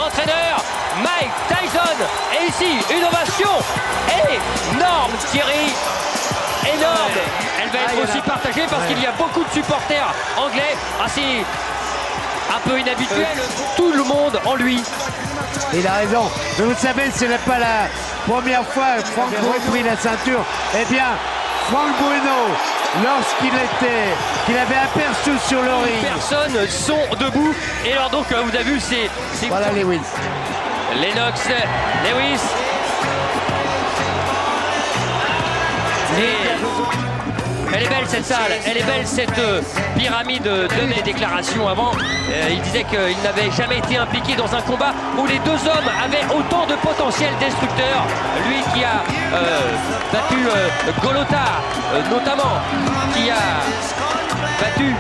entraîneur, Mike Tyson. Et ici, une ovation énorme, Thierry. Énorme. Elle va être aussi partagée parce qu'il y a beaucoup de supporters anglais. Assez un peu inhabituel. Tout le monde en lui. Il a raison. Mais vous savez, ce n'est pas la première fois que Frank Bruno a pris la ceinture. Eh bien, Frank Bruno, qu'il avait aperçu sur le ring. Personnes sont debout. Et alors donc, vous avez vu, c'est voilà Lewis. Lennox, Lewis. Et elle est belle cette salle, elle est belle cette pyramide de mes déclarations avant. Il disait qu'il n'avait jamais été impliqué dans un combat où les deux hommes avaient autant de potentiel destructeur. Lui qui a battu Golota notamment, qui a battu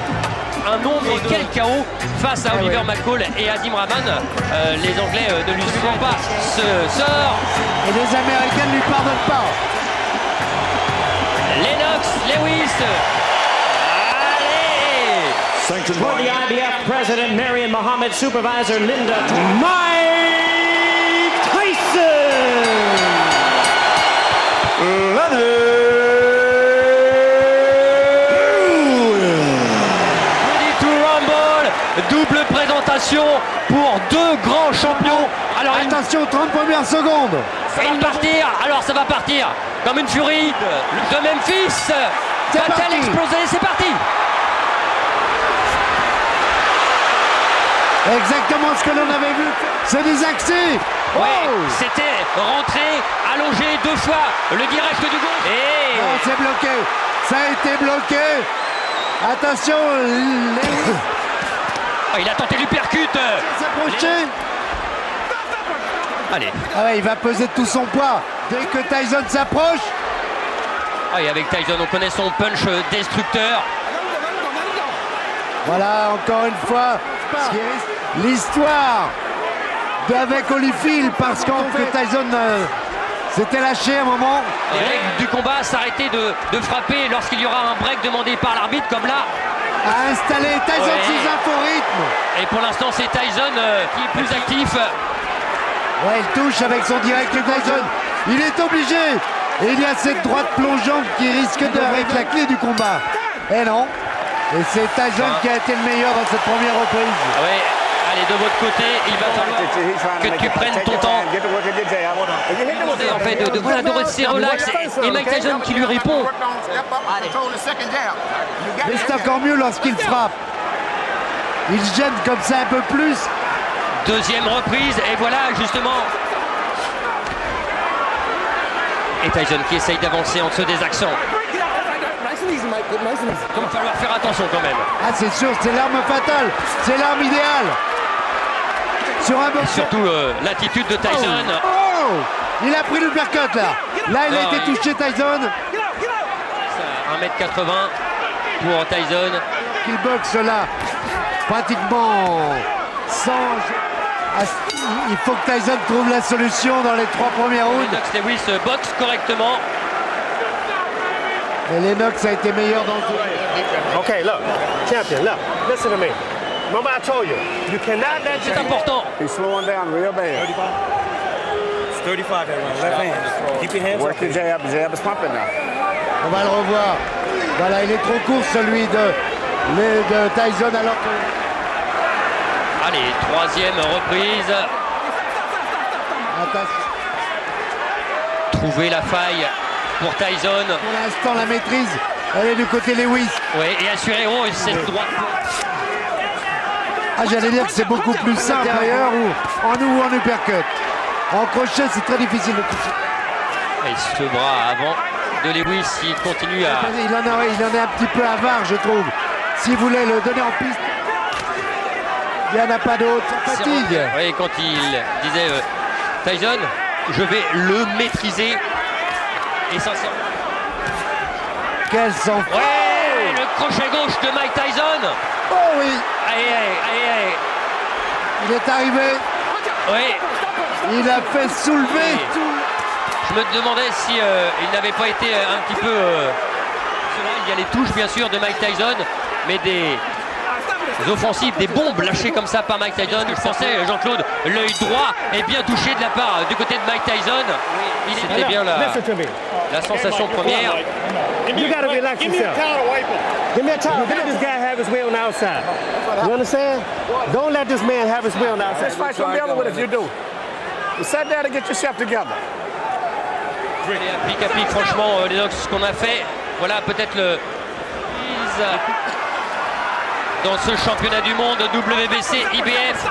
un nombre de quel chaos face à Oliver McCall et Adim Rahman. Les Anglais ne lui suivent pas ce sort. Et les Américains ne lui pardonnent pas. Lennox, Lewis. Allez! For the IBF President Marion Muhammad, Supervisor Linda, Mike Tyson! Ready to rumble, double présentation pour deux grands champions. Alors attention, 30 premières secondes. Ça va partir, alors ça va partir comme une furie de Memphis. Va-t-elle exploser? C'est parti. Exactement ce que l'on avait vu. C'est des accès. Oui, c'était rentré, allongé deux fois, le direct du gauche. Et non, c'est bloqué. Ça a été bloqué. Attention, il a tenté l'uppercut. S'approcher. Allez. Ah ouais, il va peser tout son poids dès que Tyson s'approche. Ah, et avec Tyson, on connaît son punch destructeur. Voilà, encore une fois, l'histoire avec Holyfield, parce que Tyson s'était lâché à un moment. Les règles du combat s'arrêter de frapper lorsqu'il y aura un break demandé par l'arbitre, comme là. A installé Tyson sous un faux rythme. Et pour l'instant, c'est Tyson qui est plus actif. Ouais, il touche avec son direct Tyson. Il est obligé. Et il y a cette droite plongeante qui risque d'être la clé du combat. Et non. Et c'est Tyson qui a été le meilleur dans cette première reprise. Oui, allez, de votre côté, il va falloir que tu prennes ton temps. En fait, de rester relax. Et Mike Tyson qui lui répond. Mais c'est encore mieux lorsqu'il frappe. Il gêne comme ça un peu plus. Deuxième reprise, et voilà justement. Et Tyson qui essaye d'avancer en dessous des accents. Il va falloir faire attention quand même. Ah, c'est sûr, c'est l'arme fatale. C'est l'arme idéale. Sur un et surtout l'attitude de Tyson. Il a pris le uppercut là. Là, il a été touché, Tyson. 1m80 pour Tyson. Il boxe là, pratiquement sans... Il faut que Tyson trouve la solution dans les 3 premiers rounds. Lennox Lewis boxe correctement. Et Lennox a été meilleur dans le jeu. Okay, look, champion, look, listen to me. Remember I told you, you cannot let C'est important. He's slowing down real bad. 35, everyone. Left hand. Keep your hands Work your jab. Jab is pumping now. On va le revoir. Voilà, il est trop court celui de Tyson alors que... Allez, troisième reprise. Attention. Trouver la faille pour Tyson. Pour l'instant, la maîtrise, elle est du côté Lewis. Oui, et assuré cette droite. Ah, j'allais dire que c'est beaucoup plus simple ailleurs ou en uppercut. En crochet, c'est très difficile de toucher. Et ce bras avant de Lewis, il continue à... Il en est un petit peu avare, je trouve. S'il voulait le donner en piste, il n'y en a pas d'autre. Fatigue. Oui, quand il disait Tyson, je vais le maîtriser. Essentiellement. Quel sang. Ouais, le crochet gauche de Mike Tyson. Oh oui. Allez. Il est arrivé. Oui. Il a fait soulever oui. tout. Je me demandais si il n'avait pas été un petit peu... il y a les touches bien sûr de Mike Tyson, mais des offensives, des bombes lâchées comme ça par Mike Tyson. Je pensais, Jean-Claude, l'œil droit est bien touché de la part du côté de Mike Tyson. C'était bien la sensation première. You gotta relax yourself. Give me a towel. Let this guy have his way on the outside. You understand? Don't let this man have his way on the outside. This fight's gonna be over with if you do. You sit down and get yourself together. Pic à pic, franchement, Lennox, ce qu'on a fait, voilà peut-être le dans ce championnat du monde WBC IBF.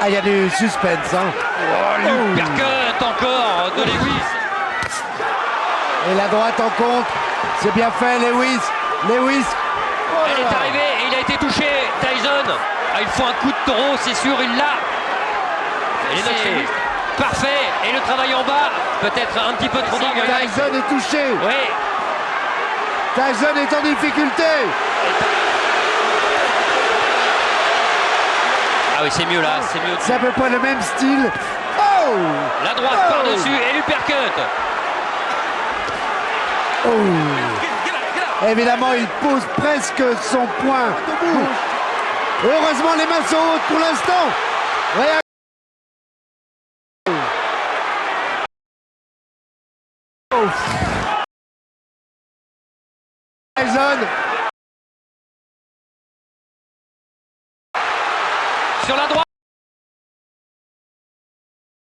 Ah, il y a du suspense, hein. L'uppercut encore de Lewis. Et la droite en contre, c'est bien fait, Lewis. Lewis. Elle est arrivée et il a été touché, Tyson. Ah, il faut un coup de taureau, c'est sûr, il l'a. C'est parfait. Et le travail en bas, peut-être un petit peu trop dégueulasse. Tyson est touché. Oui. Tyson est en difficulté. Ah oui, c'est mieux là, c'est mieux. C'est à peu près le même style. Oh! La droite par-dessus et l'uppercut. Oh! Évidemment, il pose presque son poing. Heureusement, les mains sont hautes pour l'instant. Tyson